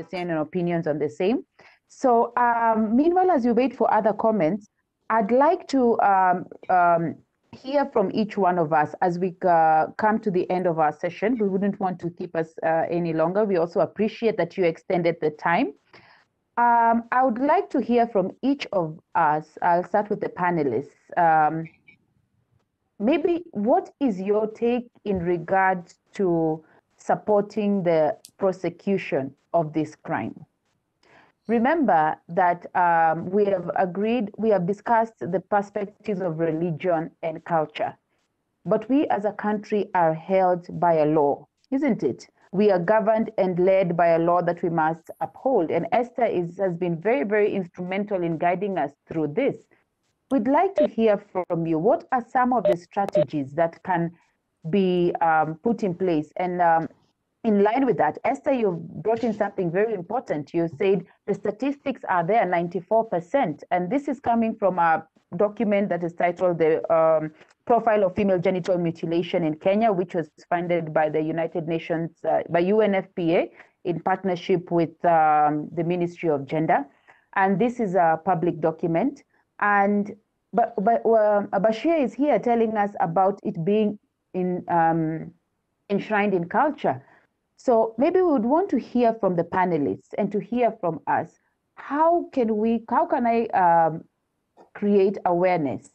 understanding and opinions on the same. So meanwhile, as you wait for other comments, I'd like to hear from each one of us as we come to the end of our session. We wouldn't want to keep us any longer. We also appreciate that you extended the time. I would like to hear from each of us. I'll start with the panelists. Maybe what is your take in regard to supporting the prosecution of this crime? Remember that we have discussed the perspectives of religion and culture, but we as a country are held by a law, isn't it? We are governed and led by a law that we must uphold. And Esther has been very, very instrumental in guiding us through this. We'd like to hear from you. What are some of the strategies that can be put in place? And in line with that, Esther, you've brought in something very important. You said the statistics are there, 94%. And this is coming from a document that is titled the Profile of Female Genital Mutilation in Kenya, which was funded by the United Nations, by UNFPA, in partnership with the Ministry of Gender. And this is a public document. And but Bashir is here telling us about it being enshrined in culture. So maybe we would want to hear from the panelists and to hear from us. How can I create awareness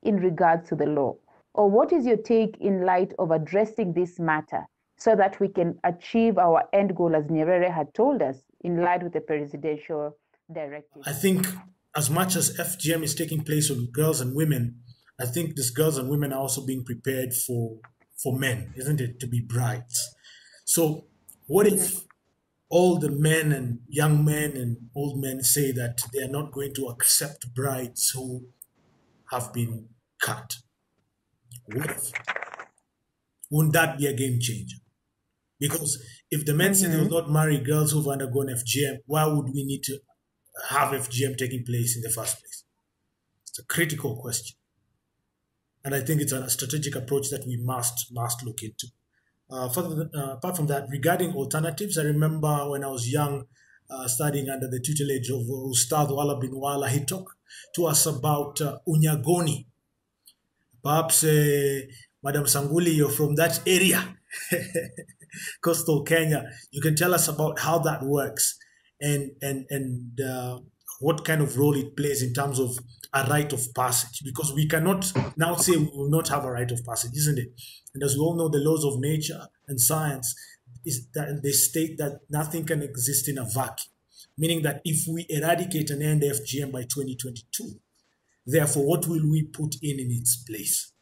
in regards to the law? Or what is your take in light of addressing this matter so that we can achieve our end goal, as Nyerere had told us, in line with the presidential directive? I think as much as FGM is taking place on girls and women, I think these girls and women are also being prepared for men, isn't it, to be brides. So what if all the men and young men and old men say that they are not going to accept brides who have been cut? What if? Wouldn't that be a game changer? Because if the men say they will not marry girls who've undergone FGM, why would we need to have FGM taking place in the first place? It's a critical question. And I think it's a strategic approach that we must look into. Apart from that, regarding alternatives, I remember when I was young, studying under the tutelage of Ustad Wala bin Wala, he talked to us about Unyagoni. Perhaps, Madam Sanguli, you're from that area, coastal Kenya. You can tell us about how that works and what kind of role it plays in terms of a rite of passage, because we cannot now say we will not have a rite of passage, isn't it? And as we all know, the laws of nature and science is that they state that nothing can exist in a vacuum, meaning that if we eradicate and end FGM by 2022, therefore, what will we put in its place?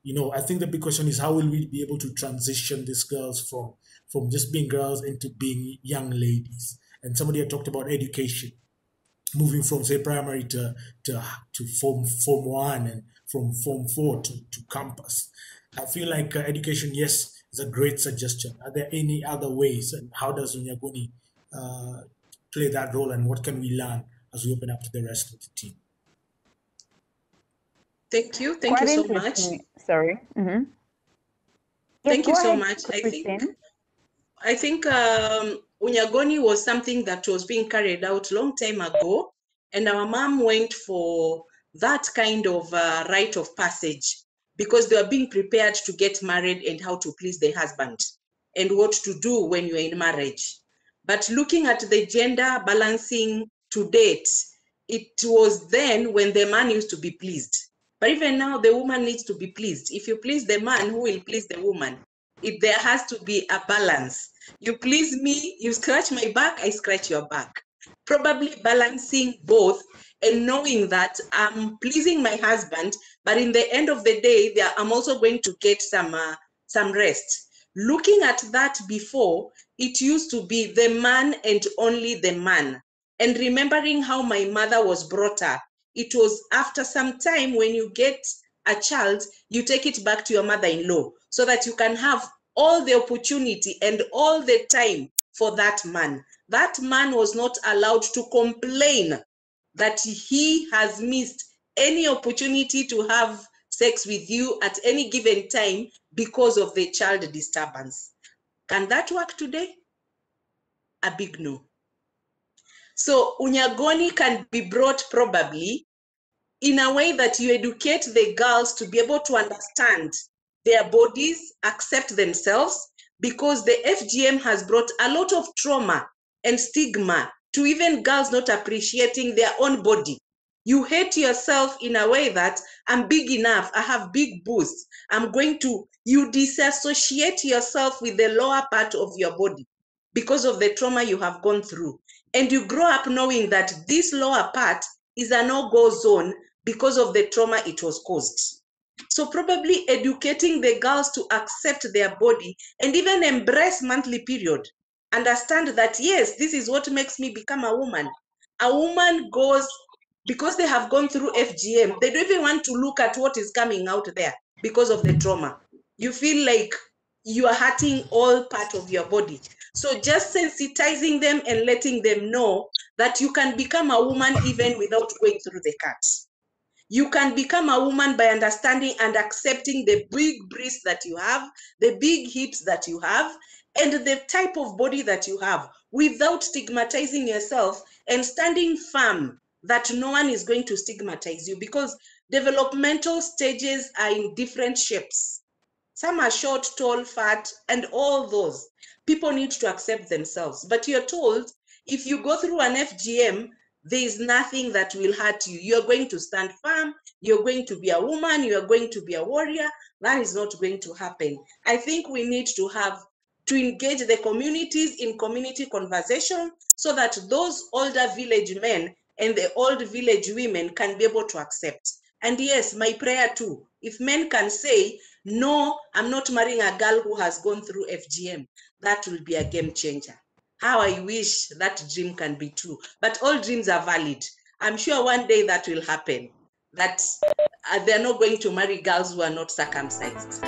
You know, I think the big question is how will we be able to transition these girls from just being girls into being young ladies? And somebody had talked about education, moving from, say, primary to form 1 and from form 4 to campus. I feel like education, yes, is a great suggestion. Are there any other ways, and how does Unyagoni play that role, and what can we learn as we open up to the rest of the team? Thank you so much. Sorry. Mm-hmm. Thank you so much. I think Unyagoni was something that was being carried out a long time ago, and our mom went for that kind of rite of passage because they were being prepared to get married and how to please the husband and what to do when you're in marriage. But looking at the gender balancing to date, it was then when the man used to be pleased. But even now, the woman needs to be pleased. If you please the man, who will please the woman? There has to be a balance. You please me, you scratch my back, I scratch your back. Probably balancing both and knowing that I'm pleasing my husband, but in the end of the day, I'm also going to get some rest. Looking at that before, it used to be the man and only the man. And remembering how my mother was brought up, it was after some time when you get a child, you take it back to your mother-in-law so that you can have all the opportunity and all the time for that man. That man was not allowed to complain that he has missed any opportunity to have sex with you at any given time because of the child disturbance. Can that work today? A big no. So Unyagoni can be brought probably in a way that you educate the girls to be able to understand their bodies, accept themselves, because the FGM has brought a lot of trauma and stigma to even girls not appreciating their own body. You hate yourself in a way that I'm big enough, I have big boobs, you disassociate yourself with the lower part of your body because of the trauma you have gone through. And you grow up knowing that this lower part is a no-go zone because of the trauma it was caused. So probably educating the girls to accept their body and even embrace monthly period. Understand that, yes, this is what makes me become a woman. A woman goes, because they have gone through FGM, they don't even want to look at what is coming out there because of the trauma. You feel like you are hurting all part of your body. So just sensitizing them and letting them know that you can become a woman even without going through the cuts. You can become a woman by understanding and accepting the big breasts that you have, the big hips that you have, and the type of body that you have, without stigmatizing yourself and standing firm that no one is going to stigmatize you, because developmental stages are in different shapes. Some are short, tall, fat, and all those. People need to accept themselves. But you're told if you go through an FGM, there is nothing that will hurt you. You're going to stand firm. You're going to be a woman. You're going to be a warrior. That is not going to happen. I think we need to engage the communities in community conversation so that those older village men and the old village women can be able to accept. And yes, my prayer too, if men can say, no, I'm not marrying a girl who has gone through FGM, that will be a game changer. How I wish that dream can be true. But all dreams are valid. I'm sure one day that will happen, that they're not going to marry girls who are not circumcised.